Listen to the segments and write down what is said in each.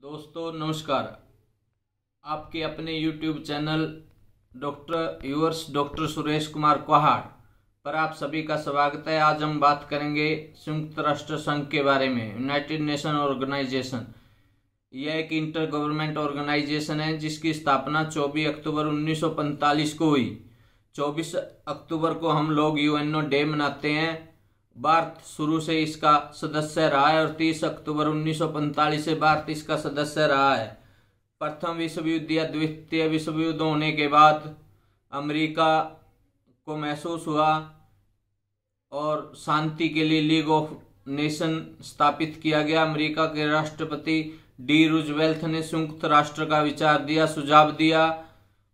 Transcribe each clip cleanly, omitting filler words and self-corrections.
दोस्तों नमस्कार। आपके अपने YouTube channel doctor Suresh Kumar Kuhad पर आप सभी का स्वागत है। आज हम बात करेंगे संयुक्त राष्ट्र संघ के बारे में। यूनाइटेड नेशन ऑर्गेनाइजेशन यह एक इंटर गवर्नमेंट ऑर्गेनाइजेशन है जिसकी स्थापना 24 अक्टूबर 1945 को हुई। 24 अक्टूबर को हम लोग यूएनओ डे मनाते हैं। भारत शुरू से इसका सदस्य रहा है और 30 अक्टूबर 1945 से भारत इसका सदस्य रहा है। प्रथम विश्व युद्ध या द्वितीय विश्व युद्ध होने के बाद अमेरिका को महसूस हुआ और शांति के लिए लीग ऑफ नेशन स्थापित किया गया। अमेरिका के राष्ट्रपति डी रूजवेल्ट ने संयुक्त राष्ट्र का विचार दिया, सुझाव दिया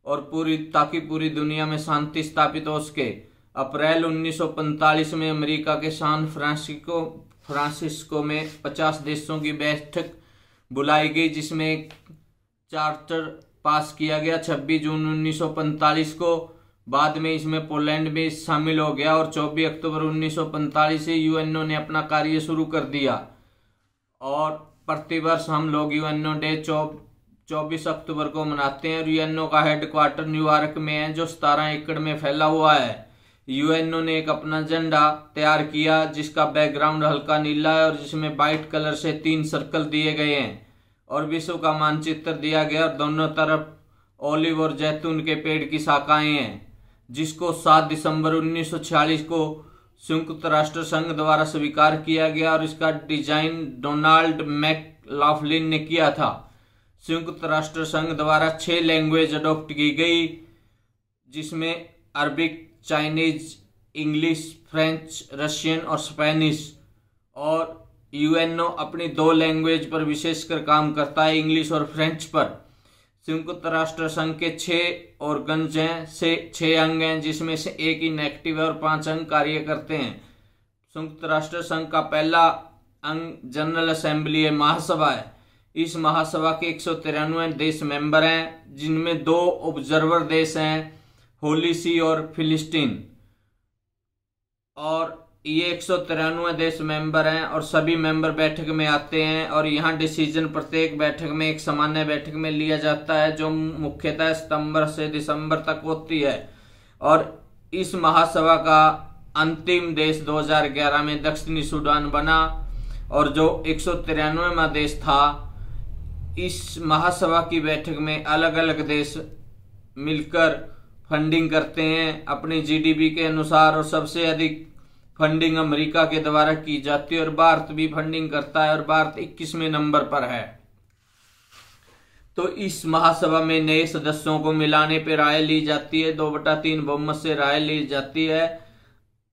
और ताकि पूरी दुनिया में शांति स्थापित हो सके। अप्रैल 1945 में अमेरिका के सैन फ्रांसिस्को में 50 देशों की बैठक बुलाई गई जिसमें चार्टर पास किया गया 26 जून 1945 को। बाद में इसमें पोलैंड भी शामिल हो गया और 24 अक्टूबर 1945 से यूएनओ ने अपना कार्य शुरू कर दिया। और प्रतिवर्ष हम लोग यूएनओ डे 24 अक्टूबर को मनाते हैं। यूएनओ का हेडक्वार्टर न्यूयॉर्क में है जो 17 एकड़ में फैला हुआ है। यूएनओ ने एक अपना झंडा तैयार किया जिसका बैकग्राउंड हल्का नीला है और जिसमें व्हाइट कलर से 3 सर्कल दिए गए हैं और विश्व का मानचित्र दिया गया और दोनों तरफ ओलिव और जैतून के पेड़ की शाखाएं हैं, जिसको 7 दिसंबर 1946 को संयुक्त राष्ट्र संघ द्वारा स्वीकार किया गया और इसका डिजाइन डोनाल्ड मैकलॉफ्लिन ने किया था। संयुक्त राष्ट्र संघ द्वारा 6 लैंग्वेज अडॉप्ट की गई जिसमें Arabic, Chinese, English, French, Russian और स्पेनिश। और यूएनओ अपनी 2 लैंग्वेज पर विशेषकर काम करता है, इंग्लिश और फ्रेंच पर। संयुक्त राष्ट्र संघ के 6 ऑर्गन्स हैं, 6 अंग हैं जिसमें से 1 इनएक्टिव है और 5 अंग कार्य करते हैं। संयुक्त राष्ट्र संघ का पहला अंग जनरल असेंबली है, महासभा है। इस महासभा के 193 देश मेंबर हैं जिनमें 2 ऑब्जर्वर देश हैं, होली सी और फिलिस्तीन। और ये 193 देश मेंबर हैं और सभी मेंबर बैठक में आते हैं और यहाँ डिसीजन प्रत्येक बैठक में एक सामान्य बैठक में लिया जाता है जो मुख्यतः सितंबर से दिसंबर तक होती है। और इस महासभा का अंतिम देश 2011 में दक्षिणी सूडान बना और जो 193वां देश था। इस महासभा की बैठक में अलग अलग देश मिलकर फंडिंग करते हैं अपनी जीडीपी के अनुसार और सबसे अधिक फंडिंग अमेरिका के द्वारा की जाती है और भारत भी फंडिंग करता है और भारत 21वें नंबर पर है। तो इस महासभा में नए सदस्यों को मिलाने पर राय ली जाती है, 2/3 बहुमत से राय ली जाती है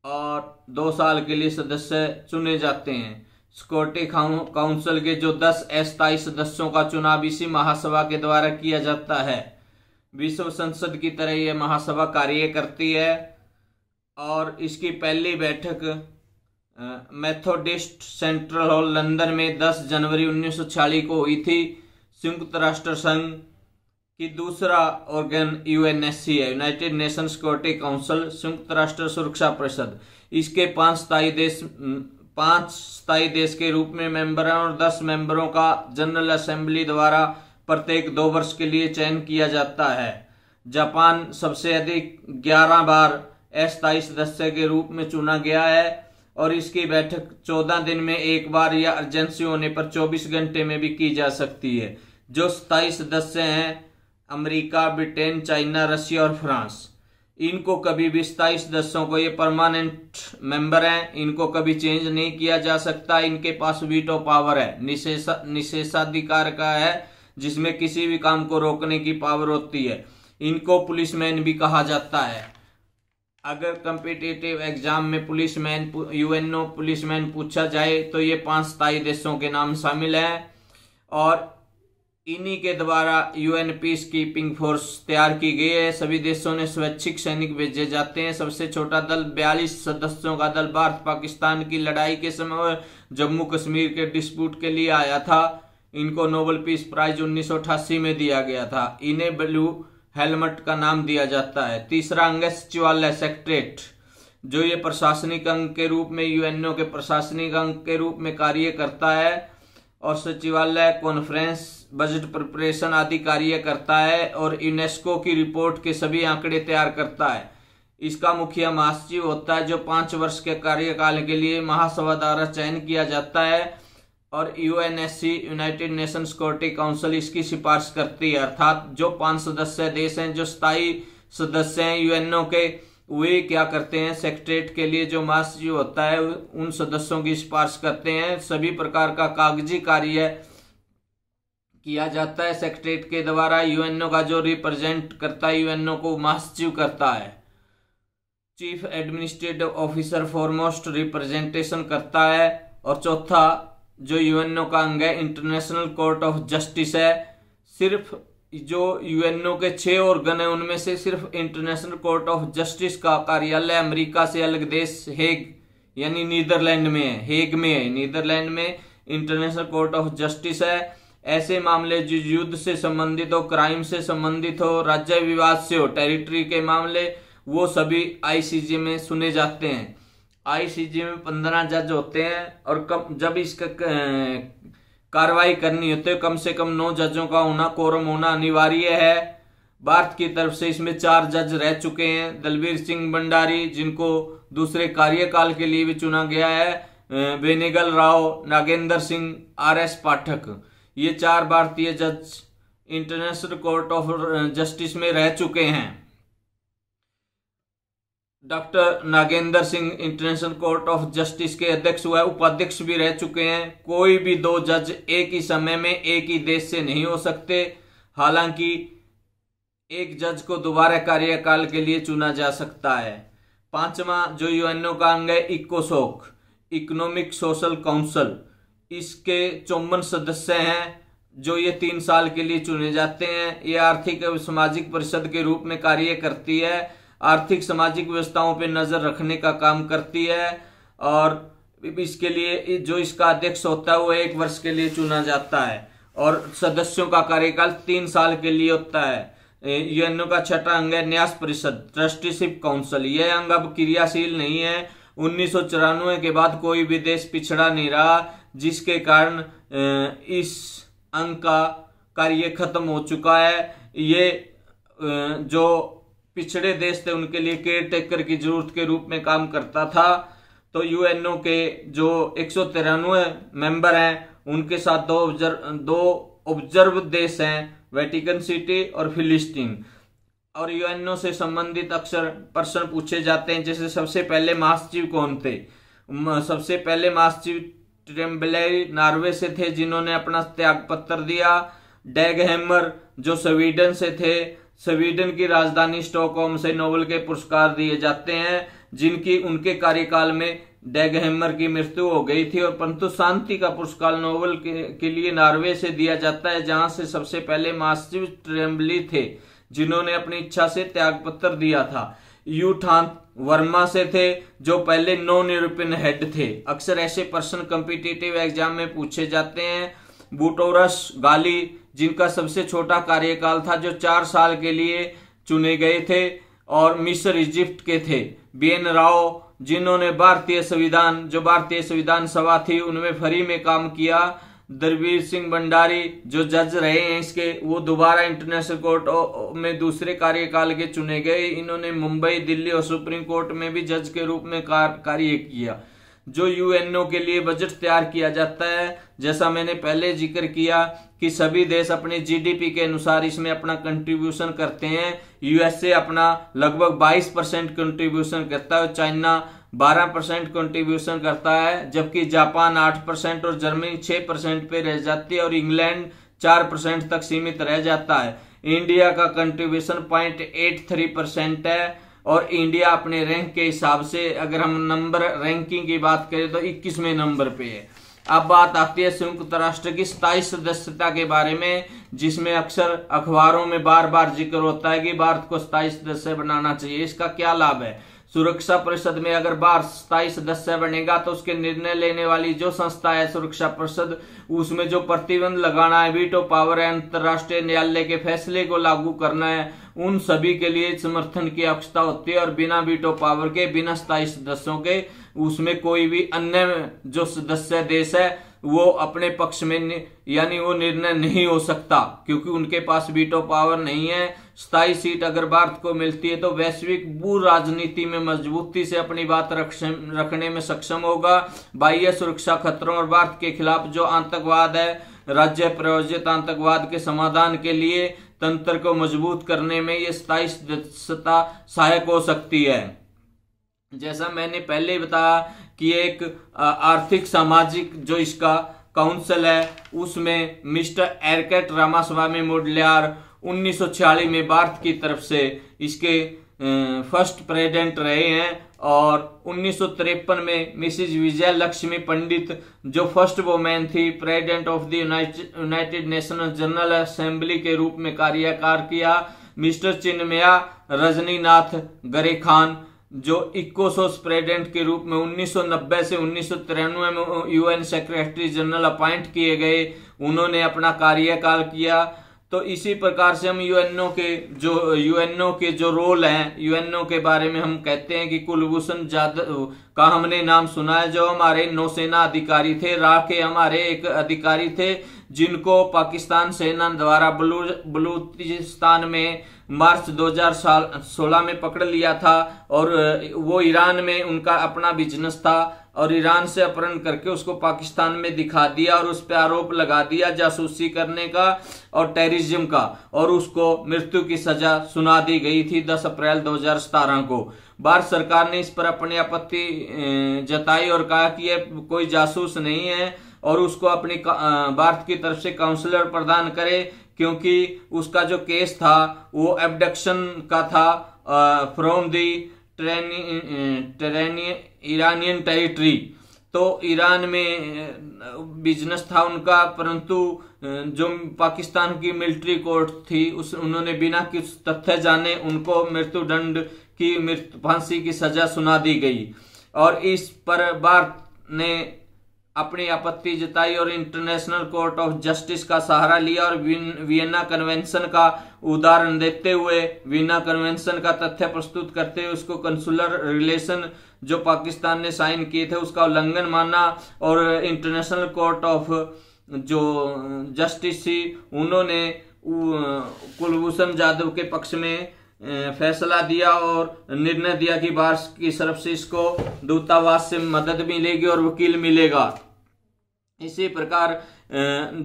और 2 साल के लिए सदस्य चुने जाते हैं। सिक्योरिटी काउंसिल के जो 10 अस्थायी सदस्यों का चुनाव इसी महासभा के द्वारा किया जाता है। विश्व संसद की तरह यह महासभा कार्य करती है और इसकी पहली बैठक मेथोडिस्ट सेंट्रल हॉल लंदन में 10 जनवरी 1946 को हुई थी। संयुक्त राष्ट्र संघ की दूसरा ऑर्गन यूएनएससी है, यूनाइटेड नेशन सिक्योरिटी काउंसिल, संयुक्त राष्ट्र सुरक्षा परिषद। इसके 5 स्थायी देश के रूप में मेंबर हैं और 10 मेंबरों का जनरल असेंबली द्वारा प्रत्येक 2 वर्ष के लिए चयन किया जाता है। जापान सबसे अधिक 11 बार अस्थायी सदस्य के रूप में चुना गया है और इसकी बैठक 14 दिन में एक बार या अर्जेंसी होने पर 24 घंटे में भी की जा सकती है। जो स्थायी सदस्य हैं अमेरिका, ब्रिटेन, चाइना, रशिया और फ्रांस। इनको कभी भी स्थायी सदस्यों को ये परमानेंट मेंबर हैं, इनको कभी चेंज नहीं किया जा सकता। इनके पास वीटो पावर है, निषेधाधिकार का है जिसमें किसी भी काम को रोकने की पावर होती है। इनको पुलिसमैन भी कहा जाता है। अगर कॉम्पिटिटिव एग्जाम में यूएनओ पुलिसमैन पूछा जाए तो ये 5 स्थायी देशों के नाम शामिल हैं और इन्हीं के द्वारा यूएन पीस कीपिंग फोर्स तैयार की गई है। सभी देशों ने स्वैच्छिक सैनिक भेजे जाते हैं। सबसे छोटा दल 42 सदस्यों का दल भारत पाकिस्तान की लड़ाई के समय जम्मू कश्मीर के डिस्प्यूट के लिए आया था। इनको नोबेल पीस प्राइज 1988 में दिया गया था। इन्हें ब्लू हेलमेट का नाम दिया जाता है। तीसरा अंग है सचिवालय, सेक्रेटरीट, जो ये प्रशासनिक अंग के रूप में यूएनओ के प्रशासनिक अंग के रूप में कार्य करता है और सचिवालय, कॉन्फ्रेंस बजट प्रिपरेशन आदि कार्य करता है और यूनेस्को की रिपोर्ट के सभी आंकड़े तैयार करता है। इसका मुखिया महासचिव होता है जो 5 वर्ष के कार्यकाल के लिए महासभा द्वारा चयन किया जाता है और UNSC United nation security council इसकी सिफारिश करती है। अर्थात जो 5 सदस्य देश हैं जो स्थायी सदस्य हैं यूएनओ के, वे क्या करते हैं, सेक्रेटरीट के लिए जो महासचिव होता है उन सदस्यों की सिफारिश करते हैं। सभी प्रकार का कागजी कार्य किया जाता है सेक्रेटरीट के द्वारा। यूएनओ का जो रिप्रेजेंट करता है यूएनओ को महासचिव करता है। Chief administrative officer foremost representation करता है। और चौथा जो यूएनओ का अंग है इंटरनेशनल कोर्ट ऑफ जस्टिस है। सिर्फ जो यूएनओ के 6 ऑर्गन है उनमें से सिर्फ इंटरनेशनल कोर्ट ऑफ जस्टिस का कार्यालय अमेरिका से अलग देश हेग यानी नीदरलैंड में है, हेग में है। नीदरलैंड में इंटरनेशनल कोर्ट ऑफ जस्टिस है। ऐसे मामले जो युद्ध से संबंधित हो, क्राइम से संबंधित हो, राज्य विवाद से हो, टेरिटरी के मामले, वो सभी आईसीजे में सुने जाते हैं। आईसीजे में 15 जज होते हैं और जब इसका कार्रवाई करनी होती है कम से कम 9 जजों का होना, कोरम होना अनिवार्य है। भारत की तरफ से इसमें 4 जज रह चुके हैं। दलबीर सिंह भंडारी जिनको दूसरे कार्यकाल के लिए भी चुना गया है, बेनेगल राव, नागेंद्र सिंह, आरएस पाठक, ये 4 भारतीय जज इंटरनेशनल कोर्ट ऑफ जस्टिस में रह चुके हैं। Doctor Nagendra Singh international court of justice के अध्यक्ष व उपाध्यक्ष भी रह चुके हैं। कोई भी 2 जज एक ही समय में एक ही देश से नहीं हो सकते। हालांकि एक जज को दोबारा कार्यकाल के लिए चुना जा सकता है। 5वां जो यूएनओ का अंग है इकोसोक, इकोनॉमिक सोशल काउंसिल, इसके 54 सदस्य हैं जो ये 3 साल के लिए चुने जाते हैं। ये आर्थिक एवं सामाजिक परिषद के रूप में कार्य करती है। आर्थिक सामाजिक व्यवस्थाओं पर नजर रखने का काम करती है और इसके लिए जो इसका अध्यक्ष होता है वो 1 वर्ष के लिए चुना जाता है और सदस्यों का कार्यकाल 3 साल के लिए होता है। यूएनओ का 6वां अंग है न्यास परिषद, ट्रस्टीशिप काउंसिल। यह अंग अब क्रियाशील नहीं है। 1994 के बाद कोई भी देश पिछड़ा नहीं रहा, जिसके कारण इस अंग का कार्य खत्म हो चुका है। ये जो पिछड़े देश थे उनके लिए केयर टेकर की जरूरत के रूप में काम करता था। तो यूएनओ के जो 193 मेंबर हैं उनके साथ 2 ऑब्जर्व देश हैं, वेटिकन सिटी और फिलिस्तीन। और यूएनओ से संबंधित अक्सर प्रश्न पूछे जाते हैं, जैसे सबसे पहले महासचिव कौन थे। सबसे पहले महासचिव ट्रेम्बले नॉर्वे से थे जिन्होंने अपना त्याग पत्र दिया। डैग हैमर जो स्वीडन से थे, स्वीडन की राजधानी स्टॉकहोम से नोबेल के पुरस्कार दिए जाते हैं, जिनकी उनके कार्यकाल में डैग हैमर की मृत्यु हो गई थी। और परंतु शांति का पुरस्कार नोबेल के लिए नॉर्वे से दिया जाता है, जहां से सबसे पहले महासचिव ट्रेम्बली थे जिन्होंने अपनी इच्छा से त्याग पत्र दिया था। यू थांत वर्मा से थे जो पहले नॉन यूरोपियन हेड थे। अक्सर ऐसे प्रश्न कॉम्पिटिटिव एग्जाम में पूछे जाते हैं। बुटोरस गाली जिनका सबसे छोटा कार्यकाल था, जो 4 साल के लिए चुने गए थे और मिस्र इजिप्ट के थे। बीएन राव जिन्होंने भारतीय संविधान सभा थी उनमें फ्री में काम किया। दलबीर सिंह भंडारी जो जज रहे हैं इसके, वो दोबारा इंटरनेशनल कोर्ट में दूसरे कार्यकाल के चुने गए। इन्होंने मुंबई, दिल्ली और सुप्रीम कोर्ट में भी जज के रूप में कार्य किया। जो यूएनओ के लिए बजट तैयार किया जाता है, जैसा मैंने पहले जिक्र किया कि सभी देश अपने जीडीपी के अनुसार इसमें अपना कंट्रीब्यूशन करते हैं। यूएसए अपना लगभग 22% कंट्रीब्यूशन करता है, चाइना 12% कंट्रीब्यूशन करता है, जबकि जापान 8% और जर्मनी 6% पे रह जाती है और इंग्लैंड 4% तक सीमित रह जाता है। इंडिया का कंट्रीब्यूशन 0.83% है और इंडिया अपने रैंक के हिसाब से, अगर हम नंबर रैंकिंग की बात करें तो 21वें नंबर पे है। अब बात आती है संयुक्त राष्ट्र की स्थायी सदस्यता के बारे में, जिसमें अक्सर अखबारों में बार बार जिक्र होता है कि भारत को स्थायी सदस्य बनाना चाहिए। इसका क्या लाभ है? सुरक्षा परिषद में अगर भारत स्थायी सदस्य बनेगा तो उसके निर्णय लेने वाली जो संस्था है सुरक्षा परिषद, उसमें जो प्रतिबंध लगाना है, वीटो पावर है, अंतर्राष्ट्रीय न्यायालय के फैसले को लागू करना है, उन सभी के लिए समर्थन की आवश्यकता होती है। और बिना वीटो पावर के, बिना स्थायी सदस्यों के, उसमें कोई भी अन्य जो सदस्य देश है वो अपने पक्ष में यानी वो निर्णय नहीं हो सकता, क्योंकि उनके पास वीटो पावर नहीं है। 27 सीट अगर भारत को मिलती है तो वैश्विक भू राजनीति में मजबूती से अपनी बात रखने में सक्षम होगा। बाह्य सुरक्षा खतरों और भारत के खिलाफ जो आतंकवाद है, राज्य प्रायोजित आतंकवाद के समाधान के लिए तंत्र को मजबूत करने में ये 27 सदस्यता सहायक हो सकती है। जैसा मैंने पहले बताया कि एक आर्थिक सामाजिक जो इसका काउंसिल है उसमें मिस्टर एरकेट रामास्वामी मुडलियार 1946 में भारत की तरफ से इसके फर्स्ट प्रेसिडेंट रहे हैं, और 1953 में मिसिज विजय लक्ष्मी पंडित जो फर्स्ट वुमेन थी president of the United Nations general assembly के रूप में कार्यकाल किया। मिस्टर चिन्मया रजनीनाथ गरे खान जो इकोसोस प्रेसिडेंट के रूप में 1990 से 1993 में यूएन सेक्रेटरी जनरल अपॉइंट किए गए, उन्होंने अपना कार्यकाल किया। तो इसी प्रकार से हम यूएनओ के जो रोल हैं, यूएनओ के बारे में हम कहते हैं कि कुलभूषण जाधव का हमने नाम सुना है, जो हमारे नौसेना अधिकारी थे। रा के हमारे एक अधिकारी थे जिनको पाकिस्तान सेना द्वारा बलूचिस्तान में मार्च 2016 में पकड़ लिया था, और वो ईरान में उनका अपना बिजनेस था और ईरान से अपहरण करके उसको पाकिस्तान में दिखा दिया और उस पर आरोप लगा दिया जासूसी करने का और टेररिज्म का, और उसको मृत्यु की सजा सुना दी गई थी 10 अप्रैल 2017 को। भारत सरकार ने इस पर अपनी आपत्ति जताई और कहा कि यह कोई जासूस नहीं है और उसको अपनी भारत की तरफ से काउंसलर प्रदान करे, क्योंकि उसका जो केस था वो एब्डक्शन का था फ्रॉम दी ईरानियन टेरिटरी। तो ईरान में बिजनेस था उनका, परंतु जो पाकिस्तान की मिलिट्री कोर्ट थी उन्होंने बिना किसी तथ्य जाने उनको मृत्युदंड की फांसी की सजा सुना दी गई, और इस पर भारत ने अपनी आपत्ति जताई और इंटरनेशनल कोर्ट ऑफ जस्टिस का सहारा लिया और वियना कन्वेंशन का उदाहरण देते हुए, वियना कन्वेंशन का तथ्य प्रस्तुत करते हुए उसको कंसुलर रिलेशन जो पाकिस्तान ने साइन किए थे उसका उल्लंघन माना, और इंटरनेशनल कोर्ट ऑफ जो जस्टिस थी उन्होंने कुलभूषण जाधव के पक्ष में फैसला दिया और निर्णय दिया कि भारत की तरफ से इसको दूतावास से मदद मिलेगी और वकील मिलेगा। इसी प्रकार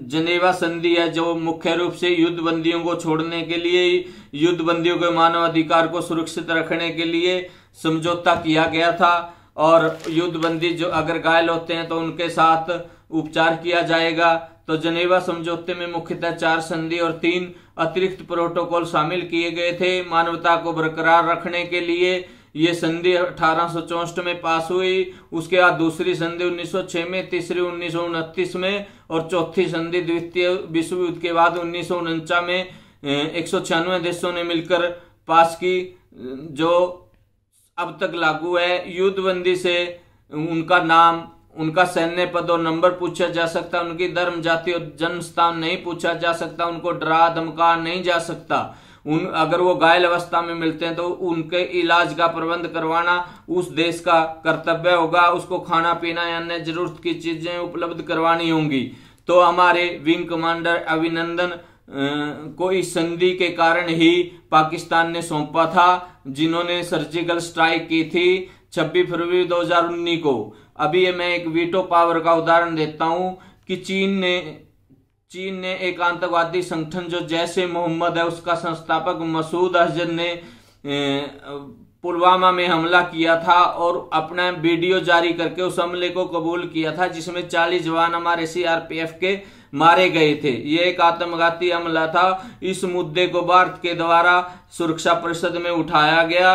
जनेवा संधि है जो मुख्य रूप से युद्ध बंदियों को छोड़ने के लिए, युद्ध बंदियों के मानव अधिकार को सुरक्षित रखने के लिए समझौता किया गया था, और युद्ध बंदी जो अगर घायल होते हैं तो उनके साथ उपचार किया जाएगा। तो जनेवा समझौते में मुख्यतः 4 संधि और 3 अतिरिक्त प्रोटोकॉल शामिल किए गए थे मानवता को बरकरार रखने के लिए। ये संधि 1864 में पास हुई, उसके बाद दूसरी संधि 1906 में, तीसरी 1929 में और चौथी संधि द्वितीय विश्व युद्ध के बाद 1949 में 196 देशों ने मिलकर पास की, जो अब तक लागू है। युद्ध बंदी से उनका नाम, उनका सैन्य पद और नंबर पूछा जा सकता, उनकी धर्म, जाति और जन्म स्थान नहीं पूछा जा सकता, उनको डरा धमका नहीं जा सकता। अगर वो घायल अवस्था में मिलते हैं तो उनके इलाज का प्रबंध करवाना उस देश का कर्तव्य होगा, उसको खाना पीना या अन्य जरूरत की चीजें उपलब्ध करवानी होंगी। तो हमारे विंग कमांडर अभिनंदन को इस संधि के कारण ही पाकिस्तान ने सौंपा था, जिन्होंने सर्जिकल स्ट्राइक की थी 26 फरवरी 2019 को। अभी मैं एक वीटो पावर का उदाहरण देता हूं कि चीन ने एक आतंकवादी संगठन जो जैश-ए मोहम्मद है उसका संस्थापक मसूद अजहर ने पुलवामा में हमला किया था और अपना वीडियो जारी करके उस हमले को कबूल किया था, जिसमें 40 जवान हमारे सीआरपीएफ के मारे गए थे। ये एक आत्मघाती हमला था। इस मुद्दे को भारत के द्वारा सुरक्षा परिषद में उठाया गया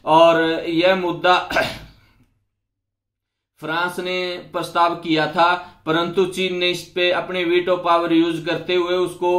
और यह मुद्दा फ्रांस ने प्रस्ताव किया था, परंतु चीन ने इस पे अपने वीटो पावर यूज करते हुए उसको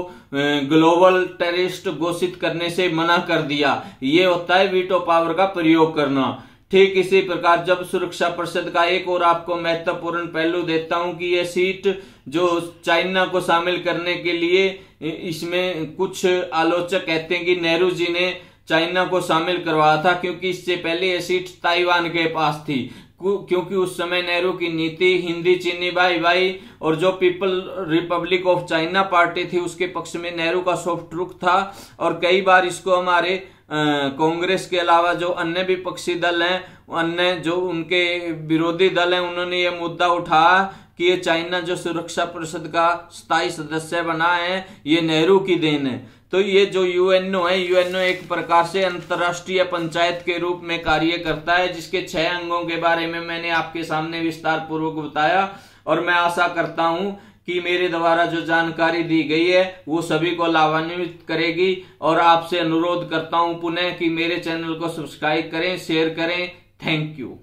ग्लोबल टेररिस्ट घोषित करने से मना कर दिया। ये होता है वीटो पावर का प्रयोग करना। ठीक इसी प्रकार जब सुरक्षा परिषद का एक और आपको महत्वपूर्ण पहलू देता हूं कि यह सीट जो चाइना को शामिल करने के लिए, इसमें कुछ आलोचक कहते हैं कि नेहरू जी ने चाइना को शामिल करवाया था, क्योंकि इससे पहले यह सीट ताइवान के पास थी। क्योंकि उस समय नेहरू की नीति हिंदी चीनी भाई भाई और जो people Republic of China party थी उसके पक्ष में नेहरू का सॉफ्ट रुख था। और कई बार इसको हमारे कांग्रेस के अलावा जो अन्य विपक्षी दल हैं, अन्य जो उनके विरोधी दल हैं, उन्होंने ये मुद्दा उठाया कि ये चाइना जो सुरक्षा परिषद का स्थायी सदस्य बना है ये नेहरू की देन है। तो ये जो यूएनओ है, यूएनओ एक प्रकार से अंतर्राष्ट्रीय पंचायत के रूप में कार्य करता है, जिसके 6 अंगों के बारे में मैंने आपके सामने विस्तार पूर्वक बताया। और मैं आशा करता हूं कि मेरे द्वारा जो जानकारी दी गई है वो सभी को लाभान्वित करेगी। और आपसे अनुरोध करता हूं पुनः कि मेरे चैनल को सब्सक्राइब करें, शेयर करें। Thank you.